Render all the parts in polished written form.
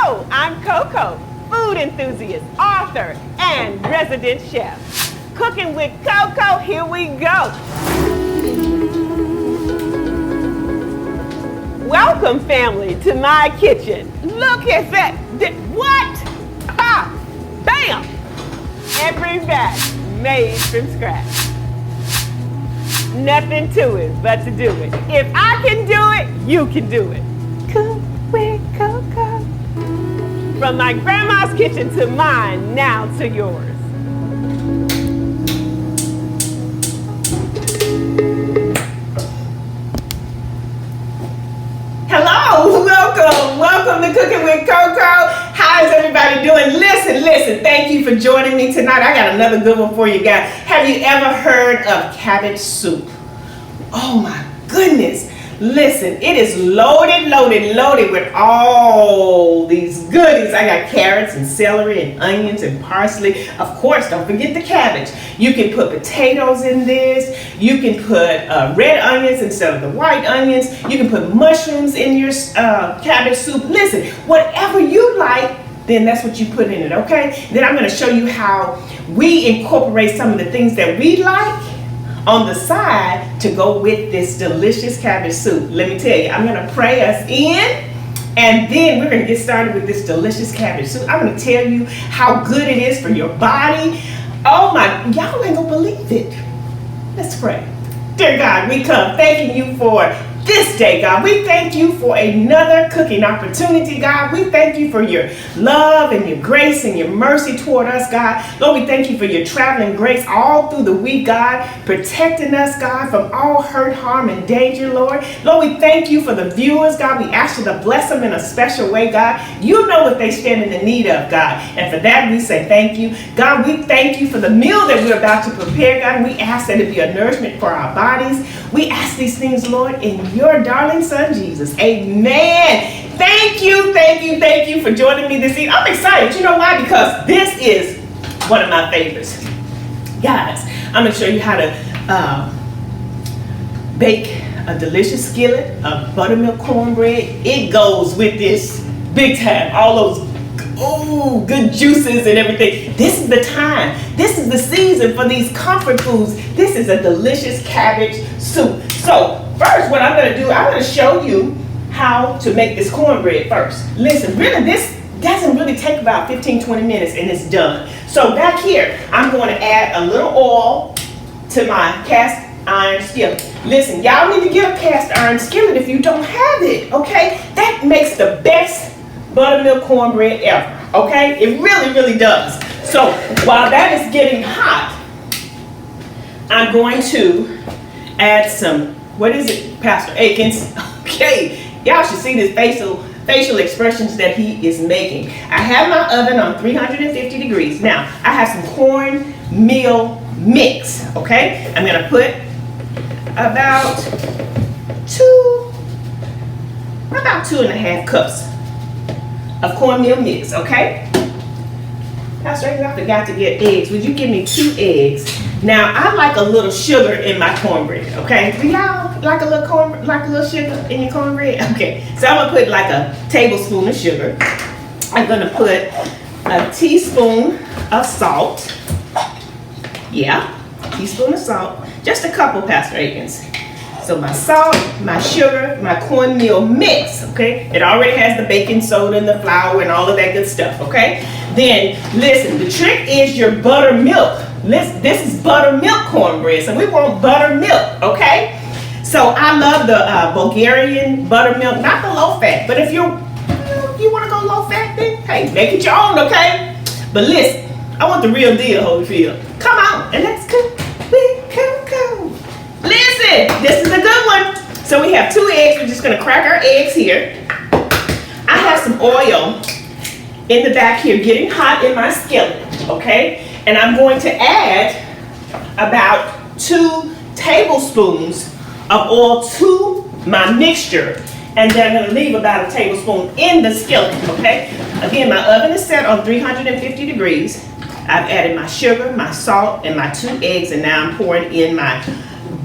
Hello, I'm Coco, food enthusiast, author, and resident chef. Cooking with Coco, here we go. Welcome, family, to my kitchen. Look at that. What? Ha! Bam! Every batch made from scratch. Nothing to it but to do it. If I can do it, you can do it. Cook with Coco. From my grandma's kitchen to mine, now to yours. Hello, welcome to Cooking with Coco. How is everybody doing? Listen, thank you for joining me tonight. I got another good one for you guys. Have you ever heard of cabbage soup? Oh my goodness. Listen, it is loaded with all these goodies. I got carrots and celery and onions and parsley. Of course, don't forget the cabbage. You can put potatoes in this. You can put red onions instead of the white onions. You can put mushrooms in your cabbage soup. Listen, whatever you like, then that's what you put in it, okay? Then I'm gonna show you how we incorporate some of the things that we like on the side to go with this delicious cabbage soup. Let me tell you, I'm gonna pray us in, and then we're gonna get started with this delicious cabbage soup. I'm gonna tell you how good it is for your body. Oh my, y'all ain't gonna believe it. Let's pray. Dear God, we come thanking you for this day, God. We thank you for another cooking opportunity, God. We thank you for your love and your grace and your mercy toward us, God. Lord, we thank you for your traveling grace all through the week, God, protecting us, God, from all hurt, harm, and danger, Lord. Lord, we thank you for the viewers, God. We ask you to bless them in a special way, God. You know what they stand in the need of, God. And for that, we say thank you. God, we thank you for the meal that we're about to prepare, God. And we ask that it be a nourishment for our bodies. We ask these things, Lord, in your darling son, Jesus. Amen. Thank you for joining me this evening. I'm excited. You know why? Because this is one of my favorites. Guys, I'm going to show you how to bake a delicious skillet of buttermilk cornbread. It goes with this big time. All those good juices and everything. This is the time. This is the season for these comfort foods. This is a delicious cabbage soup. So first, what I'm going to do, I'm going to show you how to make this cornbread first. Listen, really, this doesn't really take about 15-20 minutes and it's done. So back here, I'm going to add a little oil to my cast iron skillet. Listen, y'all need to get a cast iron skillet if you don't have it, okay? That makes the best buttermilk cornbread ever, okay? It really does. So while that is getting hot, I'm going to add some, what is it, Pastor Akins? Okay, y'all should see this facial expressions that he is making. I have my oven on 350 degrees. Now, I have some cornmeal mix, okay? I'm gonna put about 2.5 cups of cornmeal mix, okay? Pastor Akins, I forgot to get eggs. Would you give me 2 eggs? Now, I like a little sugar in my cornbread, okay? Do y'all like a little sugar in your cornbread? Okay, so I'm gonna put like a tablespoon of sugar. I'm gonna put a teaspoon of salt. Yeah, teaspoon of salt. Just a couple, Pastor Akins. So my salt, my sugar, my cornmeal mix, okay? It already has the baking soda and the flour and all of that good stuff, okay? Then, listen, the trick is your buttermilk. This is buttermilk cornbread, so we want buttermilk, okay? So I love the Bulgarian buttermilk, not the low fat, but if you want to go low fat, then hey, make it your own, okay? But listen, I want the real deal, Holyfield. Come on, and let's cook with Coco. Listen, this is a good one. So we have 2 eggs. We're just gonna crack our eggs here. I have some oil in the back here getting hot in my skillet, okay? And I'm going to add about 2 tablespoons of oil to my mixture. And then I'm gonna leave about a tablespoon in the skillet, okay? Again, my oven is set on 350 degrees. I've added my sugar, my salt, and my 2 eggs, and now I'm pouring in my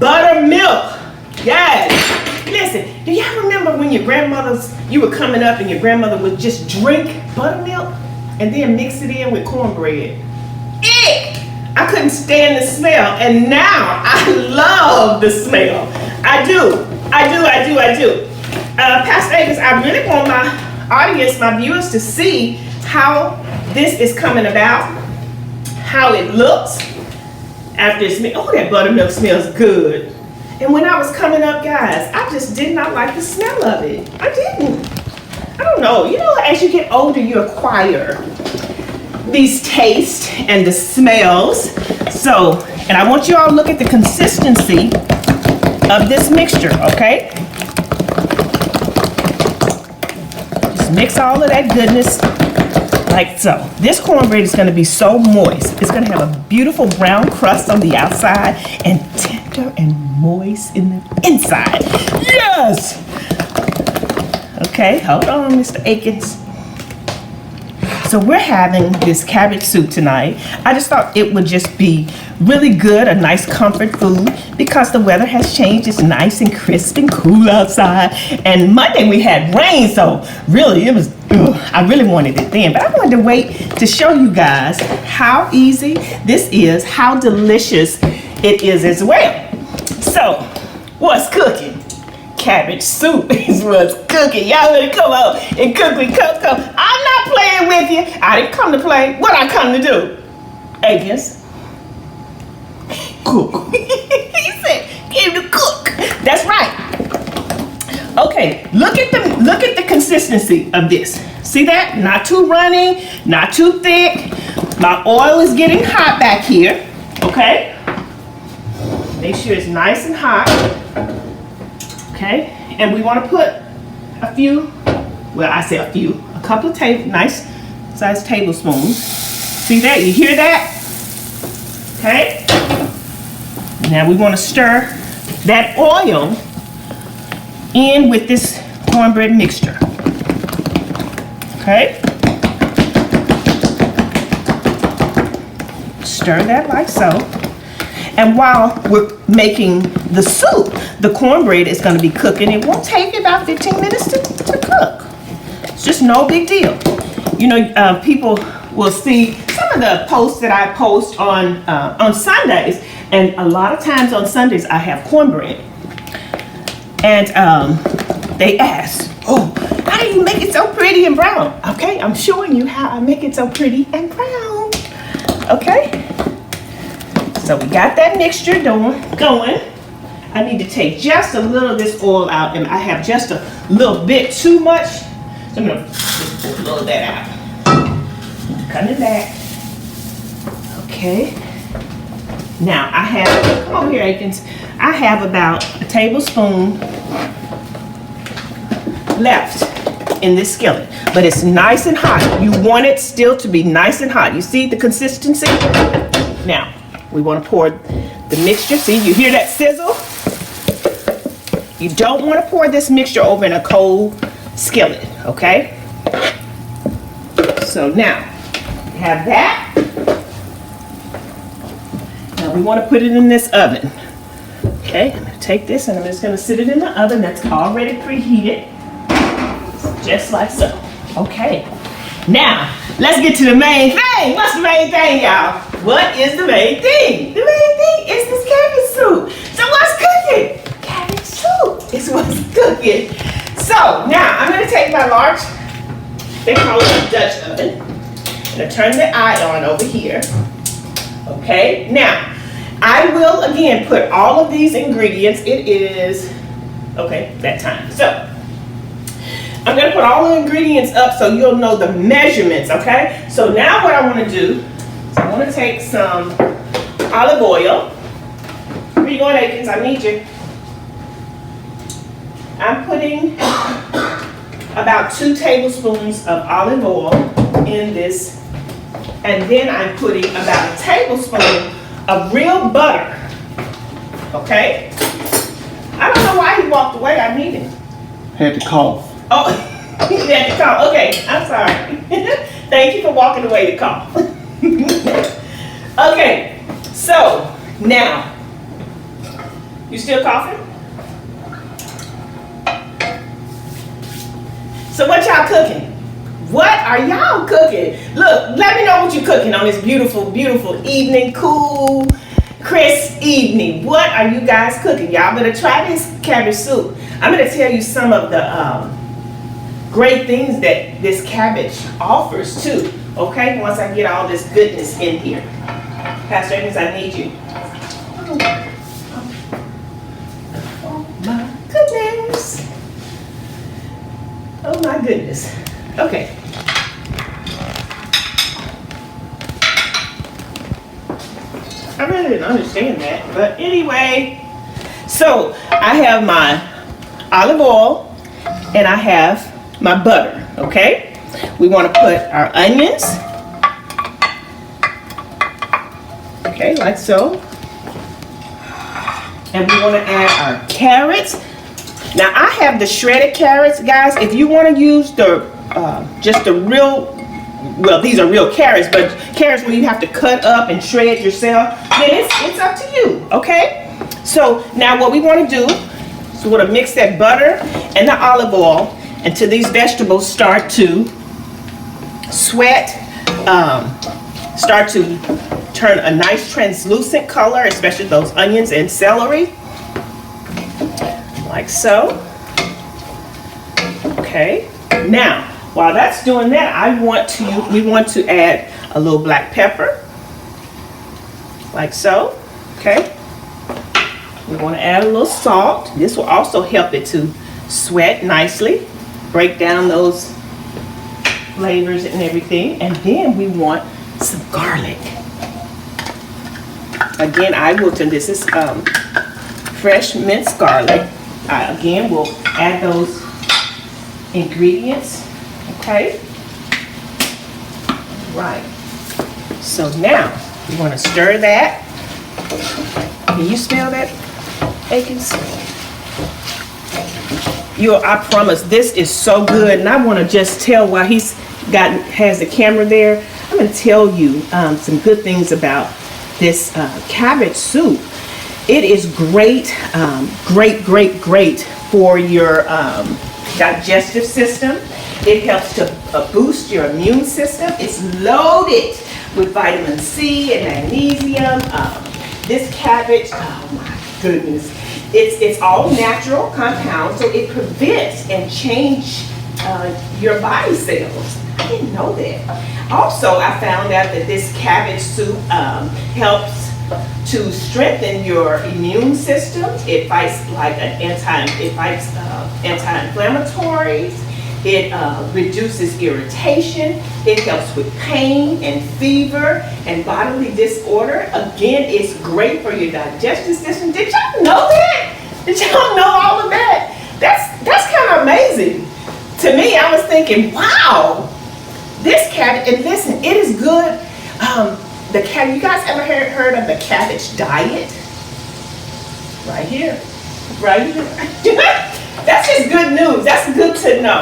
buttermilk. Yes, Listen, do y'all remember when you were coming up and your grandmother would just drink buttermilk and then mix it in with cornbread? Eek! I couldn't stand the smell, and now I love the smell. I do. Pastor Akins, I really want my audience, my viewers, to see how this is coming about, how it looks after it's made. Oh, that buttermilk smells good. And when I was coming up, guys, I just did not like the smell of it. I didn't. I don't know. You know, as you get older, you acquire these tastes and the smells. So, and I want you all to look at the consistency of this mixture, okay? Just mix all of that goodness like so. This cornbread is going to be so moist. It's going to have a beautiful brown crust on the outside and tender and moist in the inside. Yes! Okay, hold on, Mr. Akins. So we're having this cabbage soup tonight. I just thought it would just be really good, a nice comfort food, because the weather has changed. It's nice and crisp and cool outside. And Monday we had rain, so really it was, I really wanted it then. But I wanted to wait to show you guys how easy this is, how delicious it is as well. So, what's cooking? Cabbage soup is what's cooking. Y'all better come out and cook with Coco. I'm not playing with you. I didn't come to play. What I come to do? Agnes. Cook. He said, came to cook. That's right. Okay, look at the consistency of this. See that? Not too runny, not too thick. My oil is getting hot back here. Okay? Make sure it's nice and hot. Okay, and we want to put a few, well, I say a couple of nice sized tablespoons. See that? You hear that? Okay. Now we want to stir that oil in with this cornbread mixture. Okay. Stir that like so. And while we're making the soup, the cornbread is going to be cooking. It won't take about 15 minutes to cook. It's just no big deal. You know, people will see some of the posts that I post on Sundays, and a lot of times on Sundays I have cornbread. And they ask, oh, how do you make it so pretty and brown? Okay, I'm showing you how I make it so pretty and brown. Okay. So we got that mixture going. I need to take just a little of this oil out, and I have just a little bit too much. So I'm gonna just pull a little of that out. Coming back. Okay. Now I have, come over here, Akins. I have about a tablespoon left in this skillet, but it's nice and hot. You want it still to be nice and hot. You see the consistency? Now, we want to pour the mixture. See, you hear that sizzle? You don't want to pour this mixture over in a cold skillet, okay? So now, we have that. Now we want to put it in this oven. Okay, I'm going to take this and I'm just going to sit it in the oven that's already preheated. Just like so. Okay. Now, let's get to the main thing. What's the main thing, y'all? What is the main thing? The main thing is this cabbage soup. So what's cooking? Cabbage soup is what's cooking. So now I'm going to take my large, they call it a Dutch oven. I'm going to turn the eye on over here. Okay, now I will again put all of these ingredients. It is, okay, that time. So I'm going to put all the ingredients up so you'll know the measurements, okay? So now what I want to do is I want to take some olive oil. Where you going, Akins? I need you. I'm putting about 2 tablespoons of olive oil in this. And then I'm putting about a tablespoon of real butter, okay? I don't know why he walked away. I need him. Had to cough. Oh, he had to cough. Okay, I'm sorry. Thank you for walking away to cough. Okay, so now, you still coughing? So what y'all cooking? What are y'all cooking? Look, let me know what you're cooking on this beautiful, beautiful evening, cool, crisp evening. What are you guys cooking? Y'all better try this cabbage soup. I'm gonna tell you some of the great things that this cabbage offers too. Okay, once I get all this goodness in here. Pastor Evans, I need you. Oh my goodness. Oh my goodness. Okay. I really didn't understand that, but anyway. So I have my olive oil and I have my butter, okay? We want to put our onions, okay, like so. And we want to add our carrots. Now I have the shredded carrots, guys. If you want to use the just the real, well, these are real carrots, but carrots where you have to cut up and shred yourself, then it's up to you, okay? So now what we want to do is we want to mix that butter and the olive oil until these vegetables start to sweat, start to turn a nice translucent color, especially those onions and celery, like so. Okay, now while that's doing that, we want to add a little black pepper, like so. Okay, we want to add a little salt. This will also help it to sweat nicely, break down those flavors and everything. And then we want some garlic. Again, this is fresh minced garlic. I again will add those ingredients, okay? Right. So now we want to stir that. Can you smell that, Akins? I promise this is so good, and I want to just tell while has the camera there. I'm going to tell you some good things about this cabbage soup. It is great, great for your digestive system. It helps to boost your immune system. It's loaded with vitamin C and magnesium. This cabbage, oh my goodness, it's all natural compounds, so it prevents and change your body cells. I didn't know that. Also, I found out that this cabbage soup helps to strengthen your immune system. It fights anti-inflammatories. It reduces irritation. It helps with pain and fever and bodily disorder. Again, it's great for your digestive system. Did y'all know that? Did y'all know all of that? That's kind of amazing. To me, I was thinking, wow, this cabbage, and listen, it is good. You guys ever heard of the cabbage diet? Right here. Right here. That's just good news. That's good to know.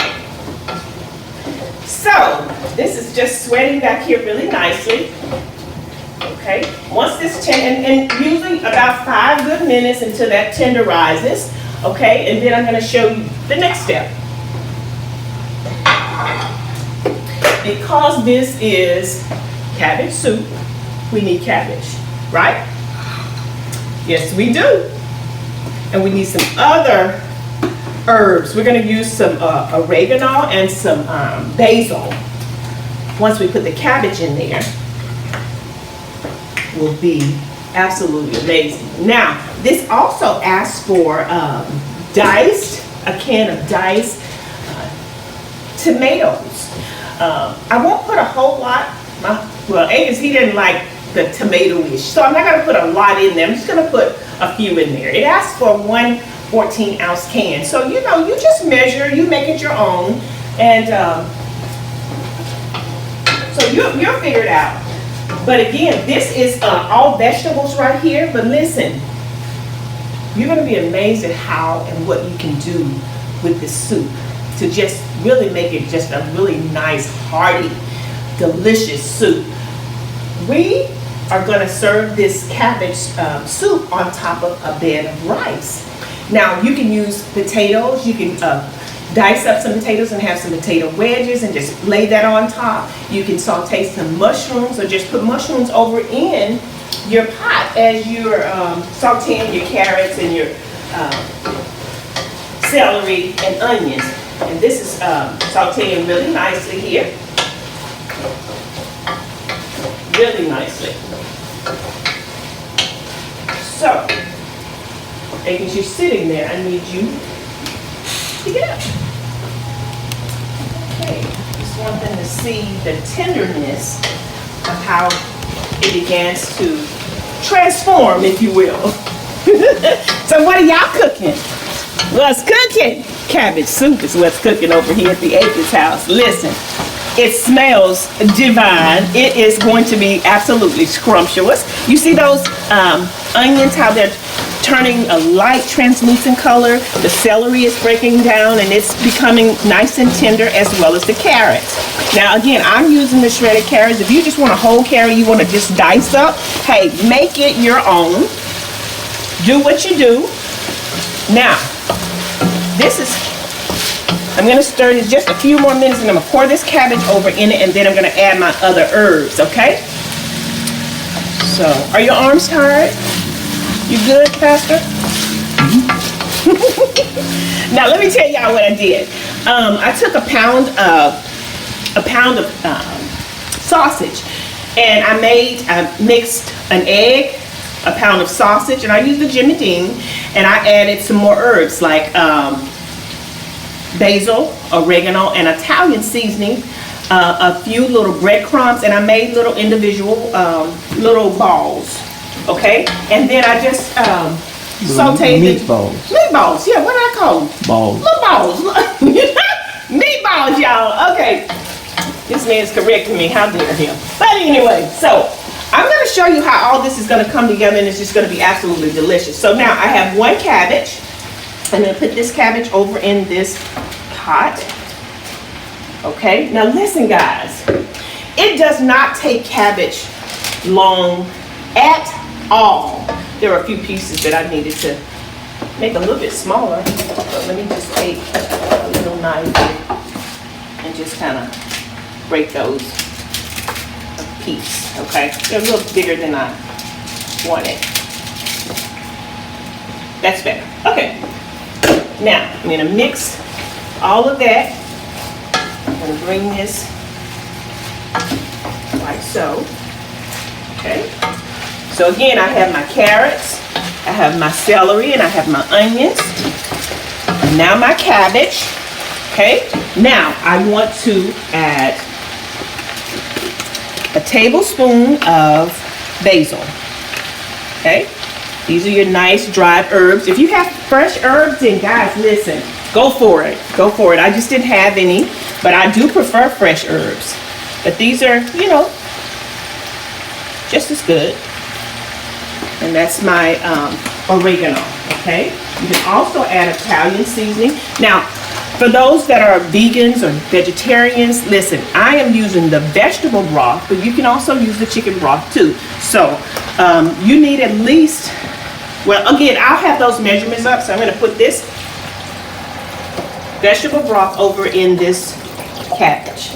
So, this is just sweating back here really nicely. Okay. Once this, and usually about 5 good minutes until that tenderizes. Okay. And then I'm going to show you the next step. Because this is cabbage soup, we need cabbage, right? Yes, we do. And we need some other herbs. We're going to use some oregano and some basil. Once we put the cabbage in there, will be absolutely amazing. Now, this also asks for a can of diced tomatoes. I won't put a whole lot. Well, Agus, he didn't like the tomato-ish, so I'm not going to put a lot in there. I'm just going to put a few in there. It asks for 1 14-ounce can. So, you just measure, you make it your own, and so you'll figure it out. But again, this is all vegetables right here, but listen, you're going to be amazed at how and what you can do with this soup to just really make it just a really nice, hearty, delicious soup. We are going to serve this cabbage soup on top of a bed of rice. Now, you can use potatoes, you can dice up some potatoes and have some potato wedges and just lay that on top. You can saute some mushrooms or just put mushrooms over in your pot as you're sauteing your carrots and your celery and onions. And this is sauteing really nicely here. Really nicely. So, as you're sitting there, I need you to get up. Okay, just want them to see the tenderness of how it begins to transform, if you will. So what are y'all cooking? What's cooking? Cabbage soup is what's cooking over here at the Acres house. Listen, it smells divine. It is going to be absolutely scrumptious. You see those onions, how they're turning a light translucent color. The celery is breaking down and it's becoming nice and tender, as well as the carrots. Now again, I'm using the shredded carrots. If you just want a whole carrot, you want to just dice up, hey, make it your own. Do what you do. Now, this is, I'm going to stir this just a few more minutes, and I'm going to pour this cabbage over in it, and then I'm going to add my other herbs, okay? So, are your arms tired? You good, Pastor? Now, let me tell y'all what I did. I took a pound of sausage, and I mixed an egg, a pound of sausage, and I used the Jimmy Dean, and I added some more herbs like basil, oregano, and Italian seasoning, a few little breadcrumbs, and I made little individual little balls, okay? And then I just sauteed meatballs. Meatballs, yeah, what do I call them? Balls. Little balls. Meatballs, y'all. Okay. This man's correcting me. How dare him. But anyway, so I'm going to show you how all this is going to come together, and it's just going to be absolutely delicious. So now I have one cabbage. I'm going to put this cabbage over in this pot. Okay, now listen guys, it does not take cabbage long at all. There are a few pieces that I needed to make a little bit smaller, but let me just take a little knife and just kind of break those a piece, okay? They're a little bigger than I wanted. That's better, okay. Now, I'm going to mix all of that. I'm going to bring this like so. Okay. So again, I have my carrots, I have my celery, and I have my onions. And now my cabbage. Okay. Now, I want to add a tablespoon of basil. Okay. These are your nice dried herbs. If you have fresh herbs, then guys, listen, go for it. Go for it. I just didn't have any, but I do prefer fresh herbs. But these are, you know, just as good. And that's my oregano, okay? You can also add Italian seasoning. Now, for those that are vegans or vegetarians, listen, I am using the vegetable broth, but you can also use the chicken broth too. So, you need at least, well, again, I'll have those measurements up, so I'm going to put this vegetable broth over in this cabbage.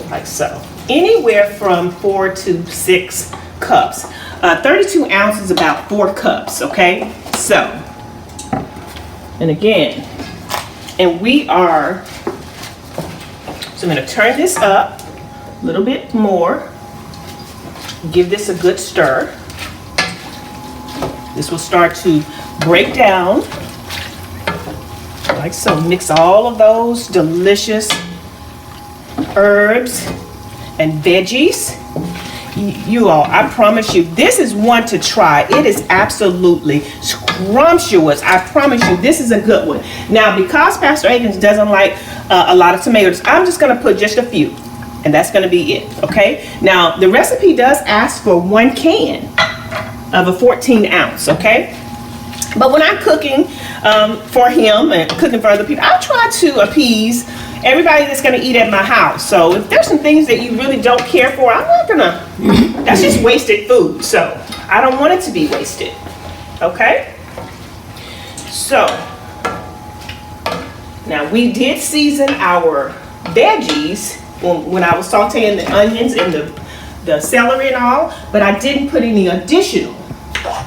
Like so. Anywhere from 4 to 6 cups. 32 ounces, about 4 cups, okay? So, and again, and we are, so I'm going to turn this up a little bit more. Give this a good stir. This will start to break down like so. Mix all of those delicious herbs and veggies. You all, I promise you, this is one to try. It is absolutely scrumptious. I promise you, this is a good one. Now, because Pastor Akins doesn't like a lot of tomatoes, I'm just going to put just a few. And that's going to be it, okay? Now, the recipe does ask for 1 can of a 14 ounce, okay? But when I'm cooking for him and cooking for other people, I try to appease everybody that's going to eat at my house. So if there's some things that you really don't care for, I'm not going to, that's just wasted food. So I don't want it to be wasted, okay? So now we did season our veggies when I was sauteing the onions and the celery and all, but I didn't put any additional.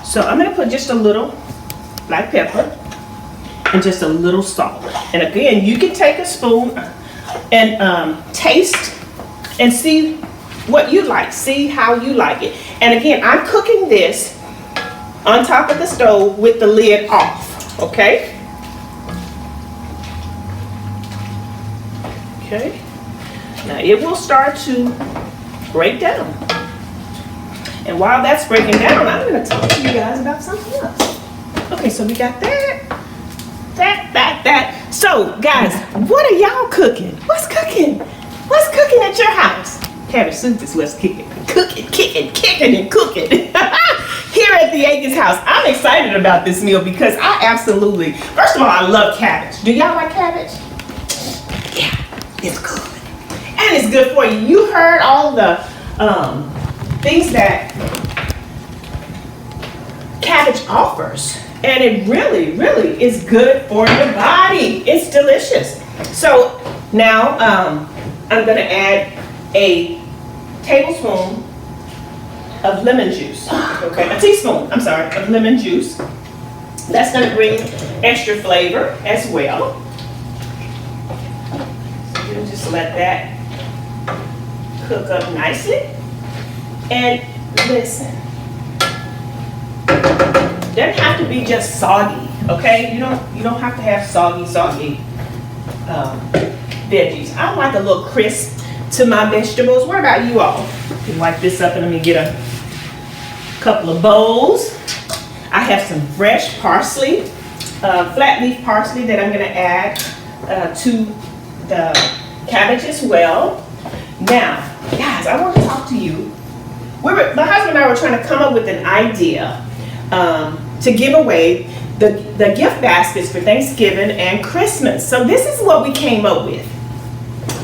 So I'm gonna put just a little black pepper and just a little salt. And again, you can take a spoon and taste and see what you like, see how you like it. And again, I'm cooking this on top of the stove with the lid off, okay? Okay, now it will start to break down. And while that's breaking down, I'm gonna talk to you guys about something else. Okay, so we got that. So guys, what are y'all cooking? What's cooking? What's cooking at your house? Cabbage soup is what's kicking. Cooking and cooking. Here at the Aikens house, I'm excited about this meal because I absolutely, first of all, I love cabbage. Do y'all like cabbage? Yeah, it's good. And it's good for you. You heard all the things that cabbage offers. And it really, really is good for your body. It's delicious. So now I'm gonna add a tablespoon of lemon juice. Okay, a teaspoon, I'm sorry, of lemon juice. That's gonna bring extra flavor as well. So you'll just let that cook up nicely. And listen, doesn't have to be just soggy, okay? You don't have to have soggy veggies. I like a little crisp to my vegetables. What about you all? You wipe this up and let me get a couple of bowls. I have some fresh parsley, flat leaf parsley that I'm gonna add to the cabbage as well. Now, guys, I want to talk to you. My husband and I were trying to come up with an idea to give away the gift baskets for Thanksgiving and Christmas. So this is what we came up with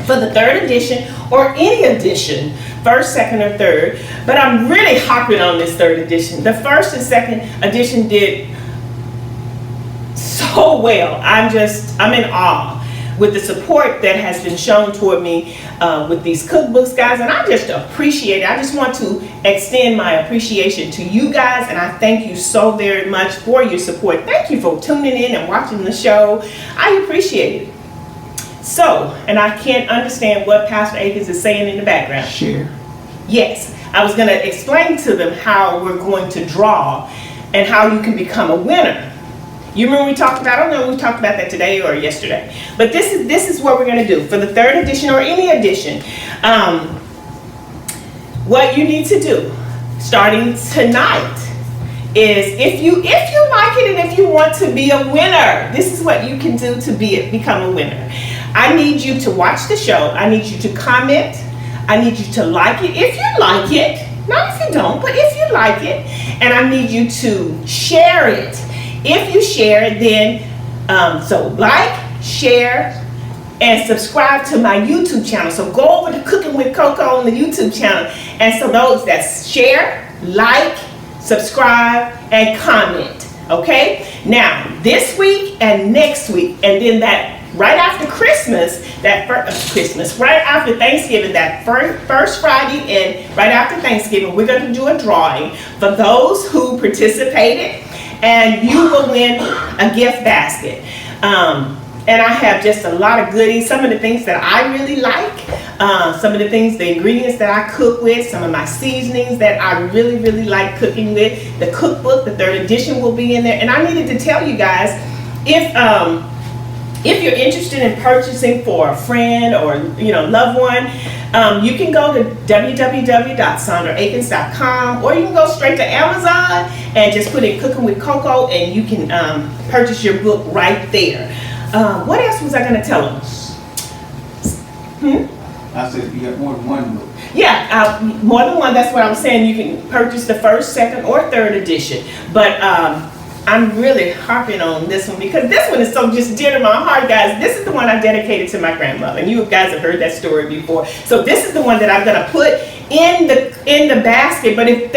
for the third edition or any edition, first, second, or third. But I'm really hopping on this third edition. The first and second edition did so well. I'm in awe with the support that has been shown toward me with these cookbooks, guys, and I just appreciate it. I just want to extend my appreciation to you guys, and I thank you so very much for your support. Thank you for tuning in and watching the show. I appreciate it. So, and I can't understand what Pastor Aikens is saying in the background. Share. Yes, I was going to explain to them how we're going to draw and how you can become a winner. You remember we talked about, I don't know if we talked about that today or yesterday, but this is what we're going to do for the third edition or any edition. What you need to do starting tonight is if you like it and if you want to be a winner, this is what you can do to become a winner. I need you to watch the show. I need you to comment. I need you to like it if you like it, not if you don't, but if you like it, and I need you to share it. If you share it, then so like, share, and subscribe to my YouTube channel. So go over to Cooking with Coco on the YouTube channel. And so those that share, like, subscribe, and comment. Okay? Now, this week and next week, and then that right after Christmas, right after Thanksgiving, that first Friday and right after Thanksgiving, we're going to do a drawing for those who participated. And you will win a gift basket. And I have just a lot of goodies. Some of the things that I really like. Some of the ingredients that I cook with. Some of my seasonings that I really, really like cooking with. The cookbook, the third edition will be in there. And I needed to tell you guys, if you're interested in purchasing for a friend or loved one, you can go to www.sandraakins.com, or you can go straight to Amazon and just put in Cooking with Coco, and you can purchase your book right there. What else was I going to tell them? I said you got more than one book. Yeah, more than one. That's what I was saying. You can purchase the first, second, or third edition. But I'm really harping on this one because this one is so just dear to my heart, guys. This is the one I dedicated to my grandmother, and you guys have heard that story before. So this is the one that I'm gonna put in the basket. But if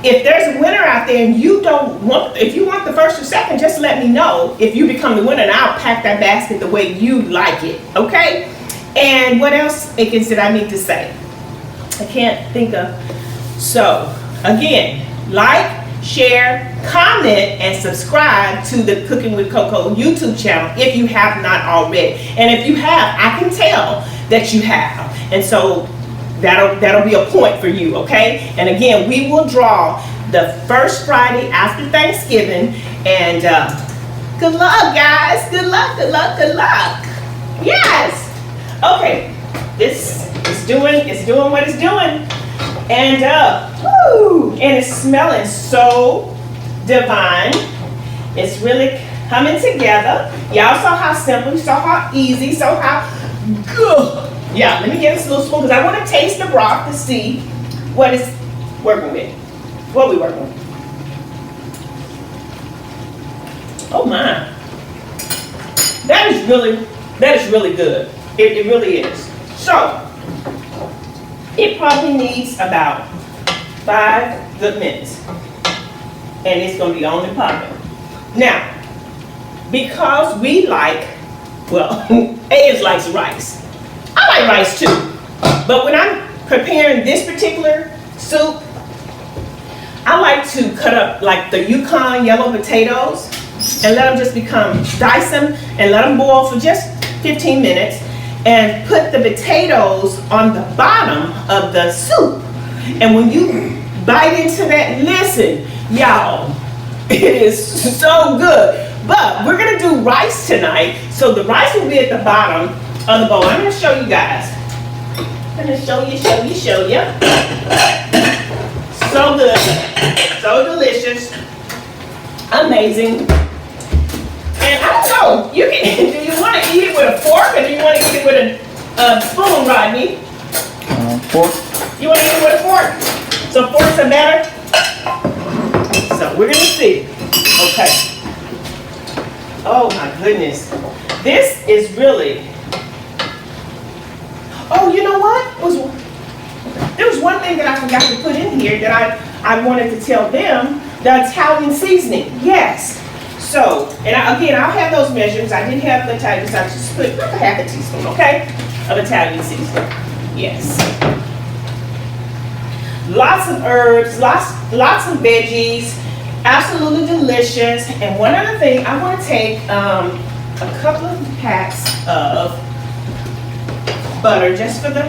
if there's a winner out there and you don't want, if you want the first or second, just let me know if you become the winner, and I'll pack that basket the way you like it, okay? And what else, Akins, did I need to say? I can't think of. So, again, like, share, comment, and subscribe to the Cooking with Coco YouTube channel if you have not already. And if you have, I can tell that you have. And so that'll be a point for you, okay? And again, we will draw the first Friday after Thanksgiving. And good luck, guys. Good luck, good luck, good luck. Yes. Okay. This is doing what it's doing. And woo, and it's smelling so divine. It's really coming together. Y'all saw how simple, you saw how easy, saw how good. Yeah, let me get this little spoon because I want to taste the broth to see what it's working with. What we working with. Oh my. That is really good. It really is. So, it probably needs about 5 good minutes. And it's going to be on and popping. Now, because we like, well, Ayers likes rice. I like rice too. But when I'm preparing this particular soup, I like to cut up like the Yukon yellow potatoes and let them just dice them and let them boil for just 15 minutes. And put the potatoes on the bottom of the soup. And when you bite into that, listen, y'all, it is so good. But we're gonna do rice tonight, so the rice will be at the bottom of the bowl. I'm gonna show you guys. I'm gonna show you. So good, so delicious, amazing. And I don't know, do you want to eat it with a fork or do you want to eat it with a spoon, Rodney? Fork. You want to eat it with a fork? So forks are better? So we're going to see. Okay. Oh my goodness. This is really, oh, you know what? There was one thing that I forgot to put in here that I wanted to tell them, the Italian seasoning. Yes. So, and I'll have those measurements. I didn't have the Italian, so I just put like a half a teaspoon, okay, of Italian seasoning. Yes. Lots of herbs, lots of veggies, absolutely delicious. And one other thing, I want to take a couple of packs of butter just for the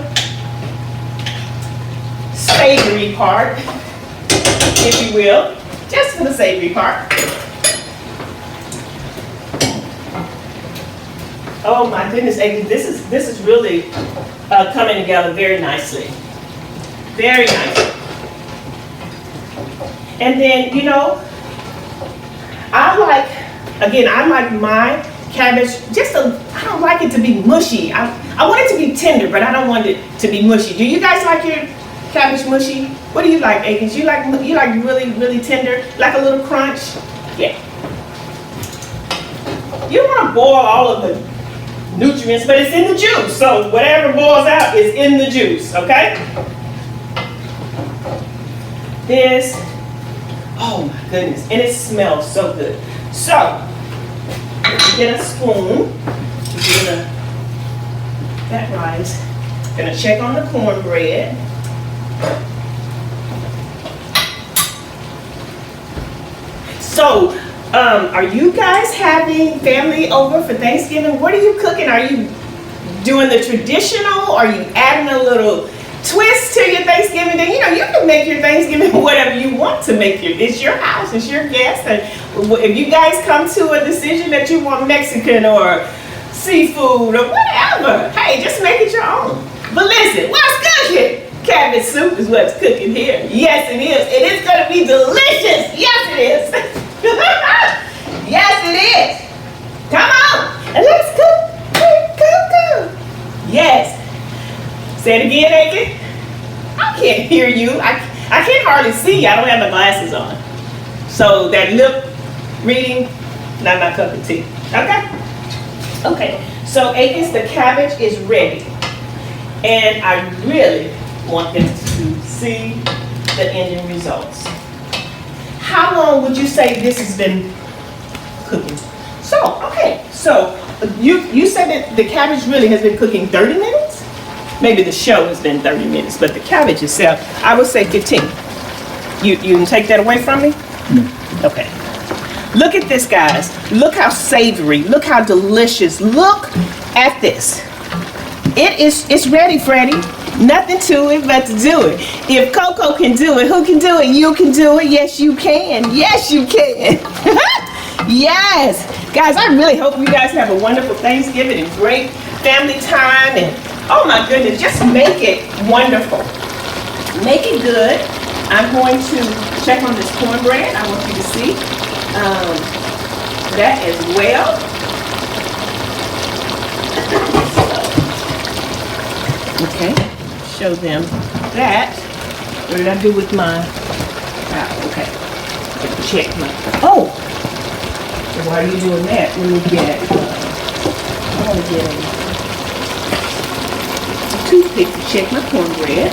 savory part, if you will, just for the savory part. Oh my goodness, this is really coming together very nicely. Very nicely. And then, you know, I like my cabbage, I don't like it to be mushy. I want it to be tender, but I don't want it to be mushy. Do you guys like your cabbage mushy? What do you like, Akins? You like really, really tender? Like a little crunch? Yeah. You don't want to boil all of the nutrients, but it's in the juice. So whatever boils out is in the juice, okay? This, oh my goodness, and it smells so good. So, get a spoon, that rice. Gonna check on the cornbread. So, are you guys having family over for Thanksgiving? What are you cooking? Are you doing the traditional? Are you adding a little twist to your Thanksgiving day? You know, you can make your Thanksgiving whatever you want to make it. It's your house, it's your guest. And if you guys come to a decision that you want Mexican or seafood or whatever, hey, just make it your own. But listen, what's cooking? Cabbage soup is what's cooking here. Yes, it is. And it's going to be delicious. Yes, it is. Yes, it is. Come on. And let's cook. Yes. Say it again, Aiken. I can't hear you. I can't hardly see you. I don't have my glasses on. So that lip reading, not my cup of tea. Okay? Okay. So Aikens, the cabbage is ready. And I really want them to see the ending results. how long would you say this has been cooking? So, okay, so you said that the cabbage really has been cooking 30 minutes? Maybe the show has been 30 minutes, but the cabbage itself, I would say 15. You can take that away from me? No. Okay. Look at this, guys. Look how savory. Look how delicious. Look at this. It's ready, Freddie. Nothing to it but to do it. If Coco can do it, who can do it? You can do it. Yes, you can. Yes, you can. Yes. Guys, I really hope you guys have a wonderful Thanksgiving and great family time. And oh my goodness, just make it wonderful. Make it good. I'm going to check on this cornbread. I want you to see that as well. Okay, show them that. What did I do with my, okay, check my, oh, why are you doing that? Let me get, I want to get a toothpick to check my cornbread.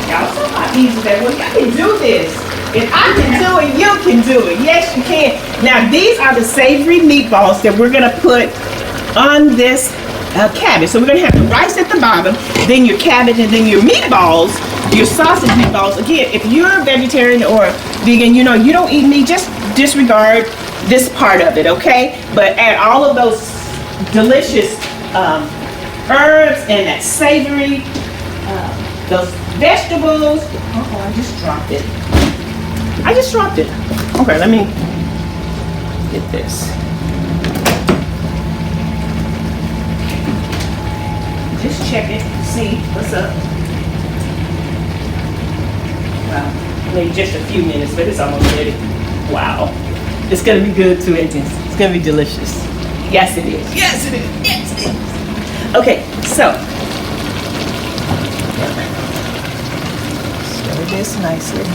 Y'all saw how easy that was. I can do this. If I can do it, you can do it. Yes, you can. Now, these are the savory meatballs that we're going to put on this cabbage. So we're going to have the rice at the bottom, then your cabbage, and then your meatballs, your sausage meatballs. Again, if you're a vegetarian or vegan, you know, you don't eat meat, just disregard this part of it, okay? But add all of those delicious herbs and that savory, those vegetables. Oh, I just dropped it. I just dropped it. Okay, let me get this. Just check it, see what's up. Wow, maybe just a few minutes, but it's almost ready. Wow, it's gonna be good too, isn't it? It's gonna be delicious. Yes, it is. Yes, it is. Yes, it is. Okay, so stir this nicely,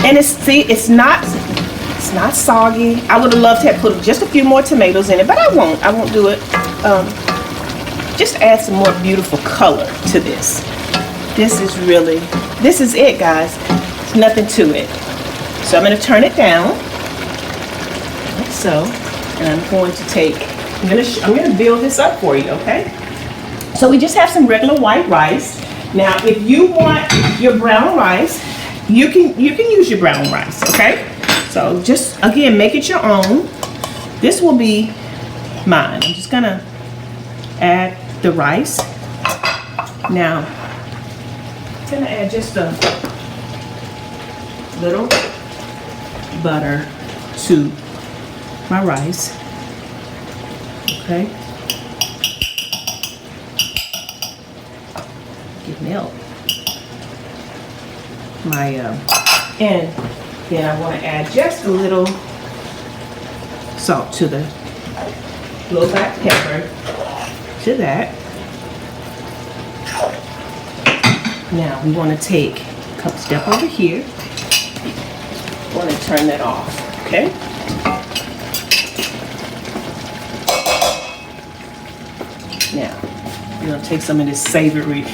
and it's not soggy. I would have loved to have put just a few more tomatoes in it, but I won't do it. Just add some more beautiful color to this. This is it, guys. There's nothing to it. So I'm going to turn it down, like so, and I'm going to take, I'm going to build this up for you, okay? So we just have some regular white rice. Now, if you want your brown rice, you can use your brown rice, okay? So just, again, make it your own. This will be mine. I'm just going to add the rice. Now, I'm gonna add just a little butter to my rice. Okay. Get milk. And then I want to add just a little salt to the little black pepper. To that. Now we want to take a step over here. I want to turn that off, okay? Now we're gonna take some of this savory.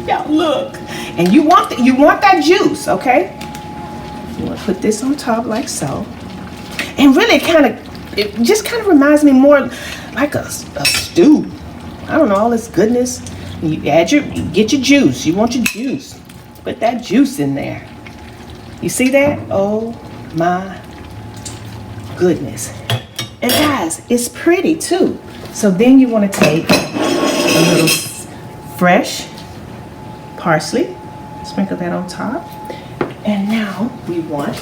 Yeah, look. And you want that juice, okay? You want to put this on top like so. And really, it just kind of reminds me more like a stew. I don't know, all this goodness. You get your juice. You want your juice. Put that juice in there. You see that? Oh my goodness. And guys, it's pretty too. So then you want to take a little fresh parsley, sprinkle that on top. And now we want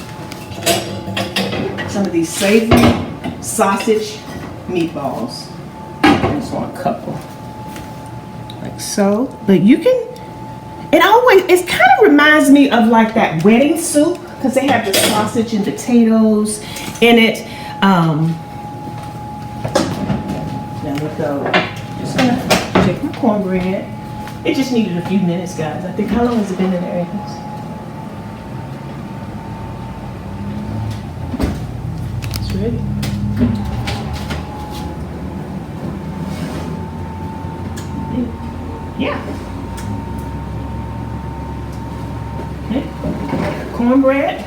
some of these savory sausage meatballs. I just want a couple, like so. But you can, it kind of reminds me of like that wedding soup, because they have the sausage and potatoes in it. Now we go, just gonna check my cornbread. It just needed a few minutes, guys. I think, how long has it been in there? It's ready. Yeah. Okay. cornbread.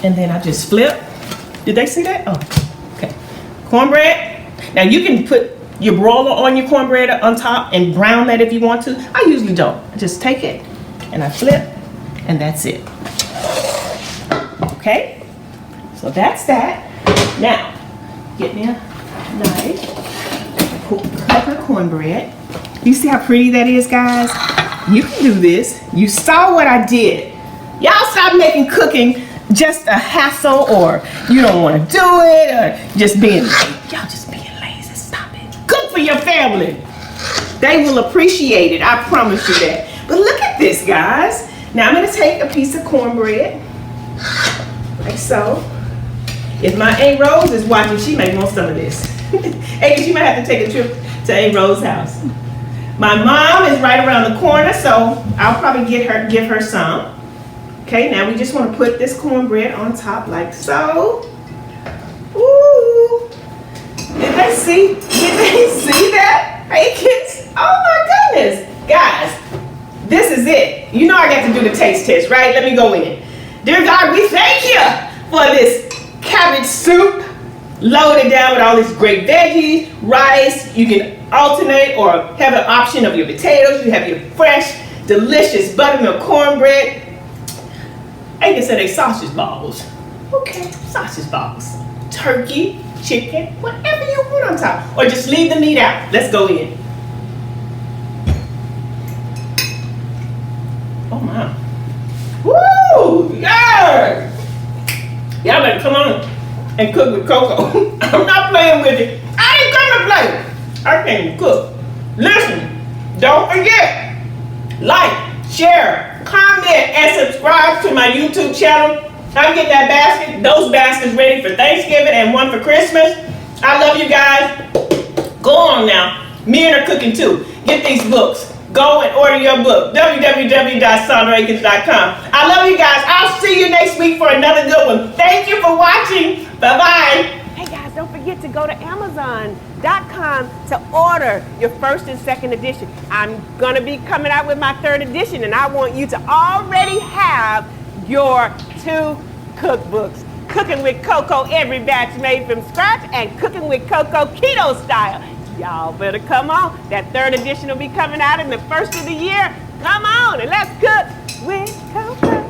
And then I just flip. Did they see that? Oh, okay. Cornbread. Now you can put your broiler on your cornbread on top and brown that if you want to. I usually don't. I just take it and I flip and that's it. Okay? So that's that. Now, get me a knife. Cut her cornbread. You see how pretty that is, guys? You can do this. You saw what I did. Y'all stop making cooking just a hassle, or you don't want to do it, or just being lazy. Y'all just being lazy. Stop it. Cook for your family. They will appreciate it. I promise you that. But look at this, guys. Now I'm going to take a piece of cornbread, like so. If my Aunt Rose is watching, she may want some of this. Hey, she might have to take a trip to Aunt Rose's house. My mom is right around the corner, so I'll probably give her some. Okay, now we just want to put this cornbread on top like so. Ooh. Did they see that? Hey kids, oh my goodness. Guys, this is it. You know I got to do the taste test, right? Let me go in. Dear God, we thank you for this cabbage soup loaded down with all these great veggies, rice. You can alternate or have an option of your potatoes. You have your fresh, delicious buttermilk cornbread. I can say they sausage balls. Okay, sausage balls. Turkey, chicken, whatever you want on top. Or just leave the meat out. Let's go in. Oh my. Woo! Yeah! Y'all better come on and cook with Coco. I'm not playing with it. I ain't gonna play. I can cook. Listen, don't forget, like, share, comment, and subscribe to my YouTube channel. I'm getting that basket, those baskets ready for Thanksgiving and one for Christmas. I love you guys. Go on now. Me and her cooking too. Get these books. Go and order your book. www.sandraakins.com. I love you guys. I'll see you next week for another good one. Thank you for watching. Bye-bye. Hey guys, don't forget to go to Amazon.com to order your first and second edition. I'm gonna be coming out with my third edition, and I want you to already have your 2 cookbooks. Cooking with Coco, every batch made from scratch, and Cooking with Coco keto style. Y'all better come on. That third edition will be coming out in the first of the year. Come on and let's cook with Coco.